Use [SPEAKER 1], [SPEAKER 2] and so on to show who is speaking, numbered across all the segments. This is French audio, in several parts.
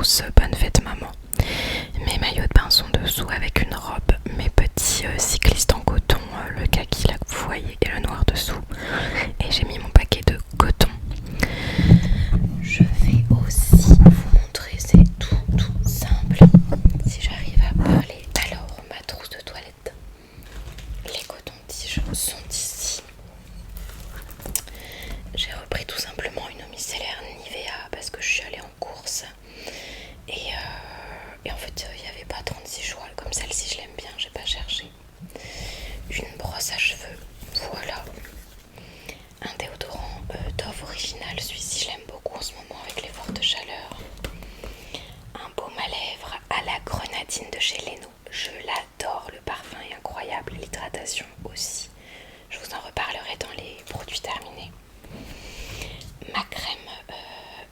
[SPEAKER 1] tous bonne fête maman. Mes maillots de bain sont dessous avec une robe, mes petits cyclistes en coton, le kaki là que vous voyez et le noir dessous. Et j'ai mis mon paquet de coton. Je vais aussi vous montrer, c'est tout simple. Si j'arrive à parler, alors ma trousse de toilette. Les cotons-tiges sont ici. J'ai repris tout simplement une eau micellaire Nivea parce que je suis allée en course. Et en fait, il n'y avait pas 36 choix. Comme celle-ci, je l'aime bien, j'ai pas cherché. Une brosse à cheveux, voilà. Un déodorant Dove original, celui-ci je l'aime beaucoup en ce moment avec les fortes chaleurs. Un baume à lèvres à la grenadine de chez Leno. Je l'adore, le parfum est incroyable, l'hydratation aussi. Je vous en reparlerai dans les produits terminés. Ma crème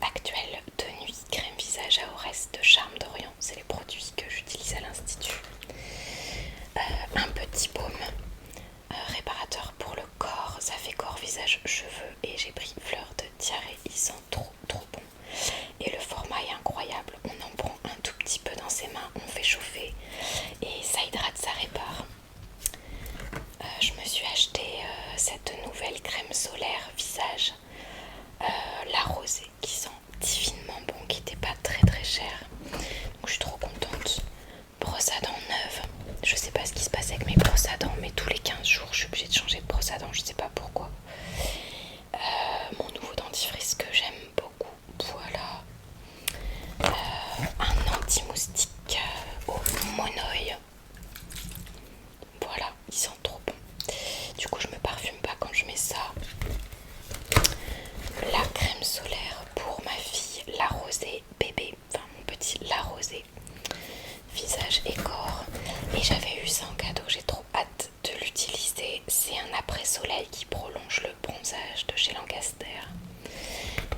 [SPEAKER 1] actuelle de nuit, crème visage à Aurès de Charme d'Orient. C'est les produits que j'utilise à l'Institut. Un petit baume réparateur pour le corps, ça fait corps, visage, cheveux. Et j'ai pris fleur de diarrhée, il sent trop bon. Et le format est incroyable, on en prend un tout petit peu dans ses mains, on fait chauffer et ça hydrate, ça répare. Je me suis acheté cette nouvelle crème solaire visage, la rosée, qui sent divinement bon, qui n'était pas très cher. Donc je suis trop contente. Brosse à dents neuve. Je sais pas ce qui se passe avec mes brosses à dents, mais tous les 15 jours je suis obligée de changer de brosse à dents, je sais pas pourquoi. Mon nouveau dentifrice que j'aime beaucoup, voilà. Un anti-moustique au monoï. Voilà, il sent trop bon. Du coup je me parfume pas quand je mets ça. La crème solaire pour ma fille, la rosée bébé, enfin mon petit la rosée, visage et corps. Et j'avais eu ça en cadeau, j'ai trop hâte de l'utiliser. C'est un après-soleil qui prolonge le bronzage de chez Lancaster.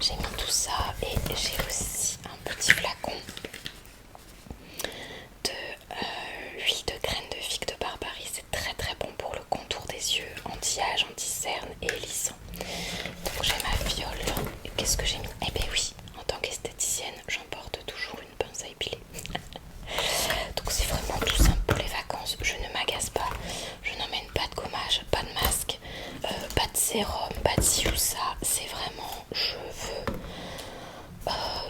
[SPEAKER 1] J'ai mis tout ça et j'ai aussi un petit flacon de huile de graines de figue de Barbarie. C'est très bon pour le contour des yeux, anti-âge, anti-cerne et lissant. Donc j'ai ma fiole. Et qu'est-ce que j'ai mis? Eh ben oui, en tant qu'esthéticienne, j'emporte toujours une pince à épiler. Donc c'est vraiment tout simple pour les vacances. Je ne m'agace pas, je n'emmène pas de gommage, pas de masque, pas de sérum, pas de ci ou ça. C'est vraiment, je veux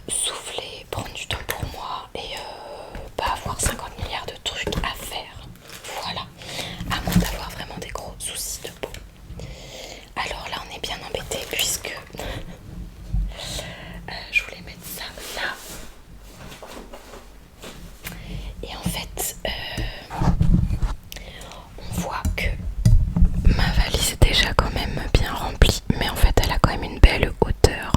[SPEAKER 1] souffler, prendre du temps pour moi et pas avoir 50 milliards de trucs à faire. Voilà, à moins d'avoir vraiment des gros soucis de peau. Alors là on est bien embêté puisque je voulais mettre ça là. Et en fait on voit que ma valise est déjà quand même bien remplie, mais en fait elle a quand même une belle hauteur.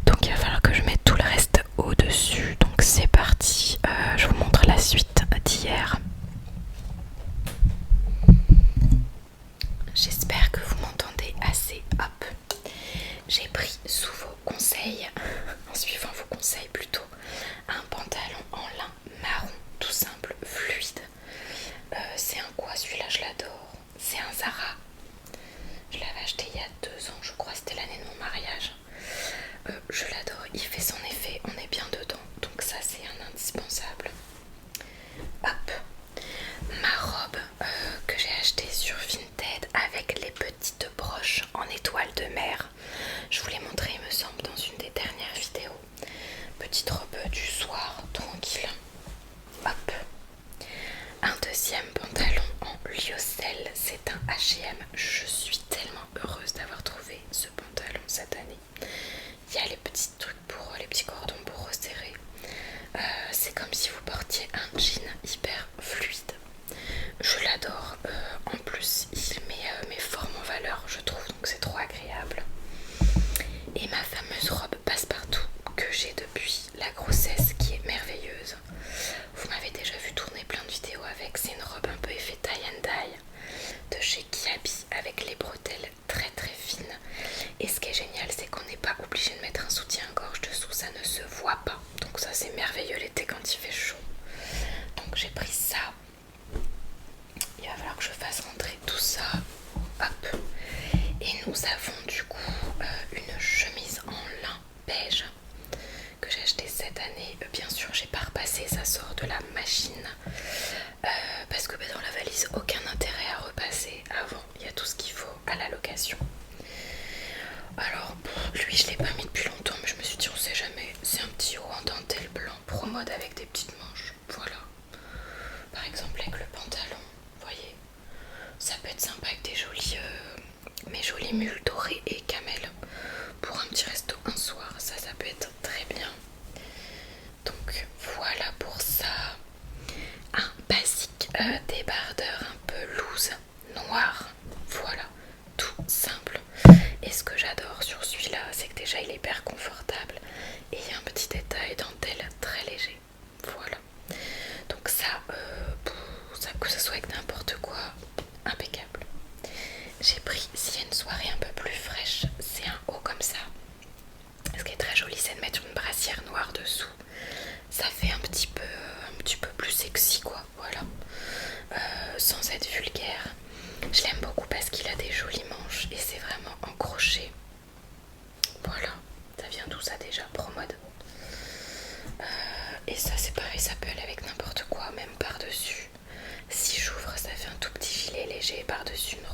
[SPEAKER 1] Donc il va falloir que je mette tout le reste au-dessus. Donc c'est parti, je vous montre la suite d'hier. J'espère que vous m'entendez assez. Hop, j'ai pris sous vos conseils, en suivant vos conseils plutôt, un pantalon en lin marron, tout simple, fluide. C'est un quoi celui-là, je l'adore. C'est un Zara. Je l'avais acheté il y a 2 ans, je crois, c'était l'année de mon mariage. Je l'adore, il fait son effet, on est bien dedans. Donc ça c'est un indispensable. Hop, ma robe que j'ai achetée sur Vinted avec les petites broches en étoile de mer. Je vous l'ai montré, il me semble, dans une des dernières vidéos. Petite robe du soir, tranquille. Hop. Un deuxième pantalon en lyocell, c'est un H&M. Je suis tellement heureuse d'avoir trouvé ce pantalon cette année. Il y a les petits trucs pour les petits cordons pour resserrer. C'est comme si vous portiez un jean hyper fluide. Je l'adore. En plus, il met mes formes en valeur, je trouve, donc c'est trop agréable. Et ma fameuse robe passe-partout que j'ai depuis la grossesse, qui est merveilleuse. Vous m'avez déjà vu tourner plein de vidéos avec. C'est une robe un peu effet tie and dye de chez Kiabi avec les bretelles très fines. Et ce qui est génial, c'est qu'on n'est pas obligé de mettre un soutien-gorge dessous, ça ne se voit pas. Donc ça c'est merveilleux l'été quand il fait chaud. Donc j'ai pris ça. Il va falloir que je fasse rentrer tout ça. Hop. Et nous avons du coup une chemise en lin beige que j'ai acheté cette année Alors, lui, je l'ai pas mis depuis longtemps, mais je me suis dit, on sait jamais. C'est un petit haut en dentelle blanc pro mode avec des petites manches. Voilà. Par exemple, avec le pantalon, vous voyez, ça peut être sympa avec des jolis, mes jolis mules dorés et camel. Pour un petit resto un soir, ça peut être très bien. Donc voilà pour ça. Un basique débardeur un peu loose, noir. Voilà, tout simple. Et ce que j'adore sur celui-là, c'est que déjà il est hyper confortable et il y a un petit détail dentelle très léger. Voilà. Donc ça, que ce soit avec n'importe quoi, impeccable. J'ai pris, s'il y a une soirée un peu plus fraîche, c'est un haut comme ça. Ce qui est très joli, c'est de mettre une brassière noire dessous. Ça fait un petit peu plus sexy quoi, voilà. Sans être vulgaire. Je l'aime beaucoup parce qu'il a des jolies manches et c'est vraiment en crochet. Voilà, ça vient d'où ça déjà? Pro mode. Et ça c'est pareil, ça peut aller avec n'importe quoi, même par-dessus. Si j'ouvre, ça fait un tout petit gilet léger par-dessus une